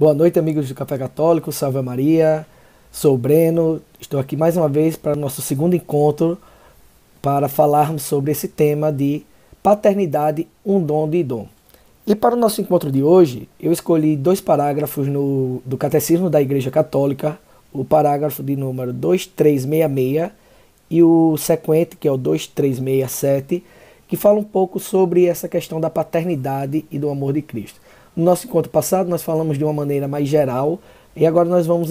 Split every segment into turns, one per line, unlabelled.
Boa noite, amigos do Café Católico, salve Maria, sou o Breno, estou aqui mais uma vez para o nosso segundo encontro para falarmos sobre esse tema de paternidade, um dom de dom. E para o nosso encontro de hoje, eu escolhi dois parágrafos do Catecismo da Igreja Católica, o parágrafo de número 2366 e o sequente, que é o 2367, que fala um pouco sobre essa questão da paternidade e do amor de Cristo. No nosso encontro passado, nós falamos de uma maneira mais geral e agora nós vamos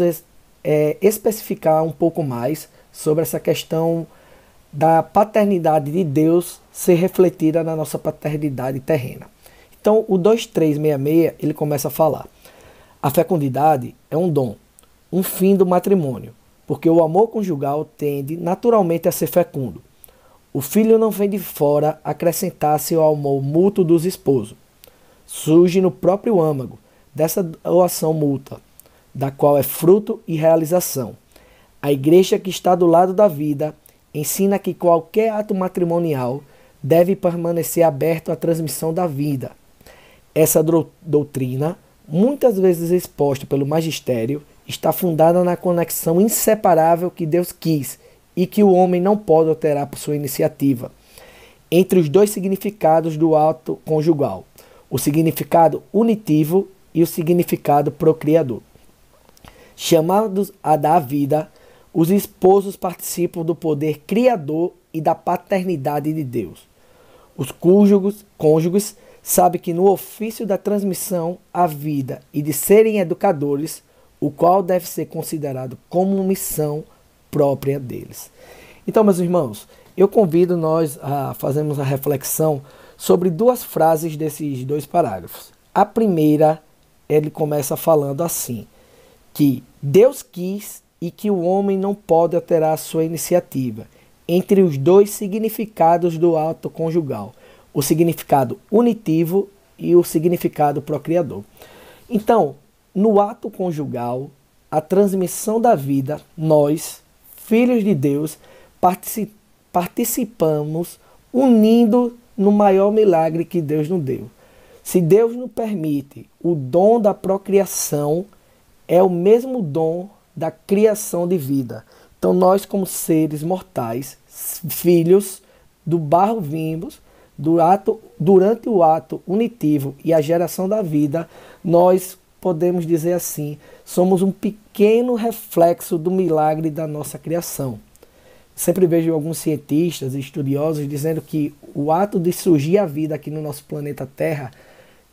especificar um pouco mais sobre essa questão da paternidade de Deus ser refletida na nossa paternidade terrena. Então, o 2366, ele começa a falar: a fecundidade é um dom, um fim do matrimônio, porque o amor conjugal tende naturalmente a ser fecundo. O filho não vem de fora acrescentar-se ao amor mútuo dos esposos. Surge no próprio âmago dessa doação mútua, da qual é fruto e realização. A igreja que está do lado da vida ensina que qualquer ato matrimonial deve permanecer aberto à transmissão da vida. Essa doutrina, muitas vezes exposta pelo magistério, está fundada na conexão inseparável que Deus quis e que o homem não pode alterar por sua iniciativa, entre os dois significados do ato conjugal: o significado unitivo e o significado procriador. Chamados a dar vida, os esposos participam do poder criador e da paternidade de Deus. Os cônjuges sabem que no ofício da transmissão à vida e de serem educadores, o qual deve ser considerado como missão própria deles. Então, meus irmãos, eu convido nós a fazermos a reflexão sobre duas frases desses dois parágrafos. A primeira, ele começa falando assim, que Deus quis e que o homem não pode alterar a sua iniciativa, entre os dois significados do ato conjugal, o significado unitivo e o significado procriador. Então, no ato conjugal, a transmissão da vida, nós, filhos de Deus, participamos unindo no maior milagre que Deus nos deu. Se Deus nos permite o dom da procriação, é o mesmo dom da criação de vida. Então nós, como seres mortais, filhos do barro vimos, durante o ato unitivo e a geração da vida, nós podemos dizer assim, somos um pequeno reflexo do milagre da nossa criação. Sempre vejo alguns cientistas e estudiosos dizendo que o ato de surgir a vida aqui no nosso planeta Terra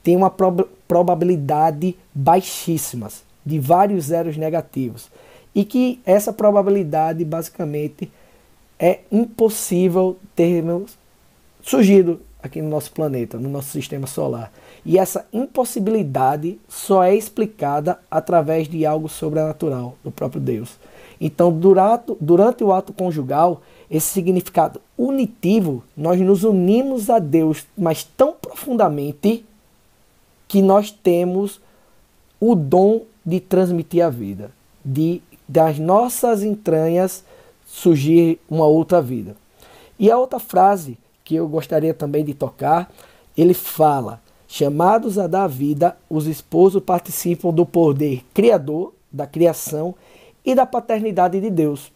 tem uma probabilidade baixíssima, de vários zeros negativos. E que essa probabilidade, basicamente, é impossível termos surgido aqui no nosso planeta, no nosso sistema solar. E essa impossibilidade só é explicada através de algo sobrenatural, do próprio Deus. Então, durante o ato conjugal, esse significado unitivo, nós nos unimos a Deus, mas tão profundamente que nós temos o dom de transmitir a vida, das nossas entranhas surgir uma outra vida. E a outra frase que eu gostaria também de tocar, ele fala: chamados a dar vida, os esposos participam do poder criador, da criação e da paternidade de Deus.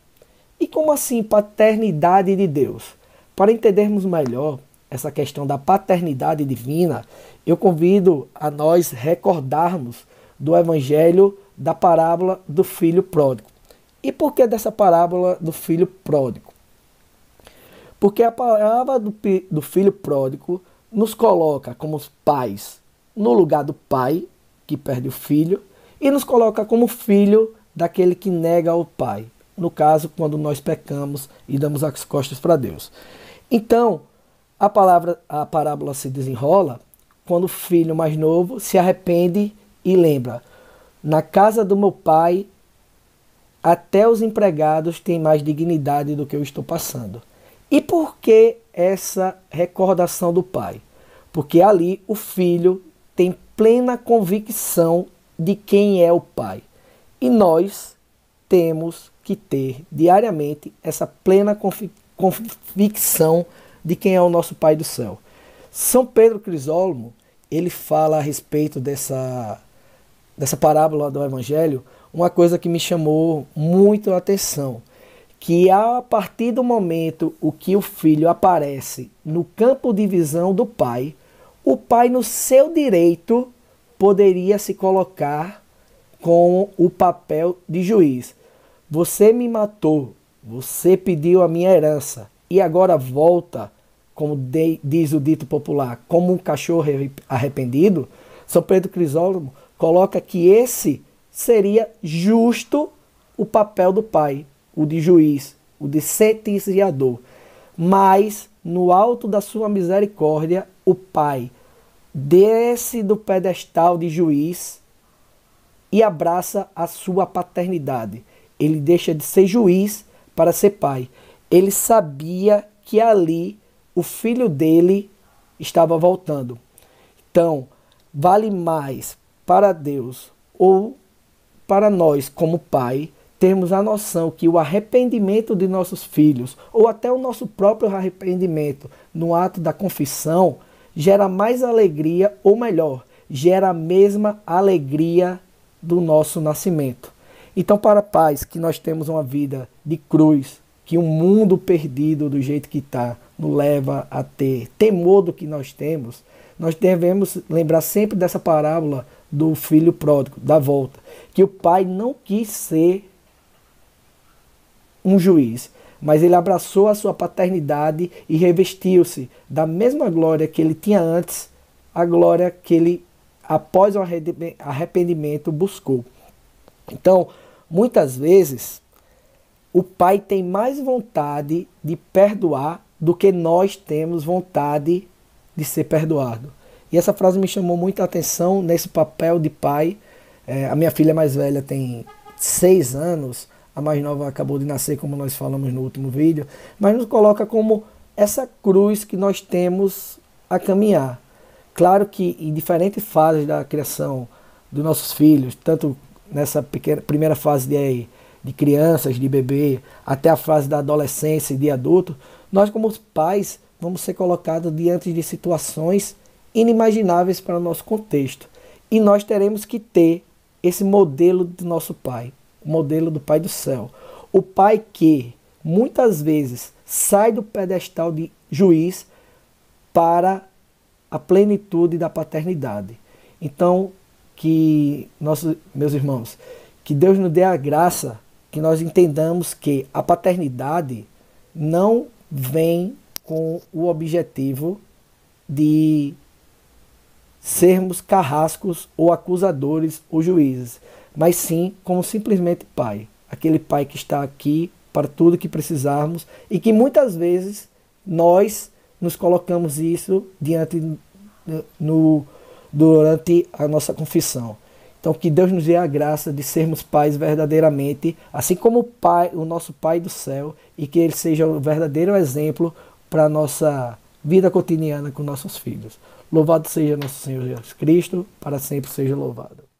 E como assim paternidade de Deus? Para entendermos melhor essa questão da paternidade divina, eu convido a nós recordarmos do evangelho da parábola do filho pródigo. E por que dessa parábola do filho pródigo? Porque a parábola do filho pródigo nos coloca como pais no lugar do pai que perde o filho e nos coloca como filho daquele que nega o pai. No caso, quando nós pecamos e damos as costas para Deus. Então, a parábola se desenrola quando o filho mais novo se arrepende e lembra: na casa do meu pai, até os empregados têm mais dignidade do que eu estou passando. E por que essa recordação do pai? Porque ali o filho tem plena convicção de quem é o pai. E nós temos que ter diariamente essa plena convicção de quem é o nosso Pai do céu. São Pedro Crisólomo, ele fala a respeito dessa dessa parábola do Evangelho, uma coisa que me chamou muito a atenção, que a partir do momento o que o filho aparece no campo de visão do pai, o pai no seu direito poderia se colocar com o papel de juiz. Você me matou, você pediu a minha herança e agora volta, como diz o dito popular, como um cachorro arrependido. São Pedro Crisólogo coloca que esse seria justo o papel do pai, o de juiz, o de sentenciador. Mas, no alto da sua misericórdia, o pai desce do pedestal de juiz e abraça a sua paternidade. Ele deixa de ser juiz para ser pai. Ele sabia que ali o filho dele estava voltando. Então, vale mais para Deus ou para nós como pai termos a noção que o arrependimento de nossos filhos ou até o nosso próprio arrependimento no ato da confissão gera mais alegria, ou melhor, gera a mesma alegria do nosso nascimento. Então, para pais que nós temos uma vida de cruz, que um mundo perdido do jeito que está nos leva a ter temor do que nós temos, nós devemos lembrar sempre dessa parábola do filho pródigo, da volta, que o pai não quis ser um juiz, mas ele abraçou a sua paternidade e revestiu-se da mesma glória que ele tinha antes, a glória que ele, após o arrependimento, buscou. Então, muitas vezes, o pai tem mais vontade de perdoar do que nós temos vontade de ser perdoado. E essa frase me chamou muita atenção nesse papel de pai. A minha filha mais velha tem 6 anos, a mais nova acabou de nascer, como nós falamos no último vídeo, mas nos coloca como essa cruz que nós temos a caminhar. Claro que em diferentes fases da criação dos nossos filhos, tanto nessa primeira fase de crianças, de bebê, até a fase da adolescência e de adulto, nós como pais vamos ser colocados diante de situações inimagináveis para o nosso contexto. E nós teremos que ter esse modelo do nosso pai, o modelo do Pai do céu. O pai que muitas vezes sai do pedestal de juiz para a plenitude da paternidade. Então, meus irmãos, que Deus nos dê a graça que nós entendamos que a paternidade não vem com o objetivo de sermos carrascos ou acusadores ou juízes, mas sim como simplesmente pai. Aquele pai que está aqui para tudo que precisarmos e que muitas vezes nós nos colocamos isso durante a nossa confissão. Então que Deus nos dê a graça de sermos pais verdadeiramente, assim como o Pai, o nosso Pai do céu, e que Ele seja o verdadeiro exemplo para a nossa vida cotidiana com nossos filhos. Louvado seja nosso Senhor Jesus Cristo, para sempre seja louvado.